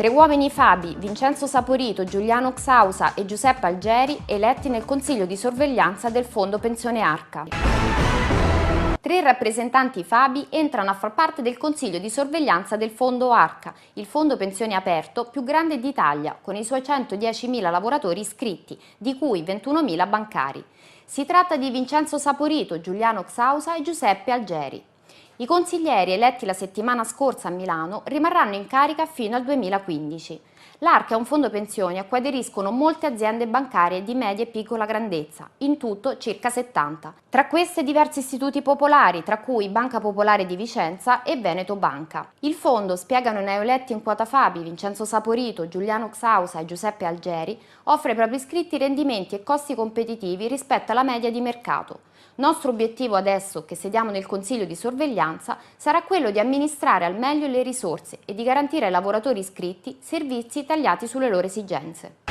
Tre uomini Fabi, Vincenzo Saporito, Giuliano Xausa e Giuseppe Algeri, eletti nel Consiglio di sorveglianza del Fondo Pensione Arca. Tre rappresentanti Fabi entrano a far parte del Consiglio di sorveglianza del Fondo Arca, il fondo pensioni aperto più grande d'Italia, con i suoi 110.000 lavoratori iscritti, di cui 21.000 bancari. Si tratta di Vincenzo Saporito, Giuliano Xausa e Giuseppe Algeri. I consiglieri eletti la settimana scorsa a Milano rimarranno in carica fino al 2015. L'Arca è un fondo pensioni a cui aderiscono molte aziende bancarie di media e piccola grandezza, in tutto circa 70. Tra queste diversi istituti popolari, tra cui Banca Popolare di Vicenza e Veneto Banca. Il fondo, spiegano i neoeletti in quota Fabi, Vincenzo Saporito, Giuliano Xausa e Giuseppe Algeri, offre ai propri iscritti rendimenti e costi competitivi rispetto alla media di mercato. Nostro obiettivo adesso, che sediamo nel Consiglio di sorveglianza, sarà quello di amministrare al meglio le risorse e di garantire ai lavoratori iscritti servizi tagliati sulle loro esigenze.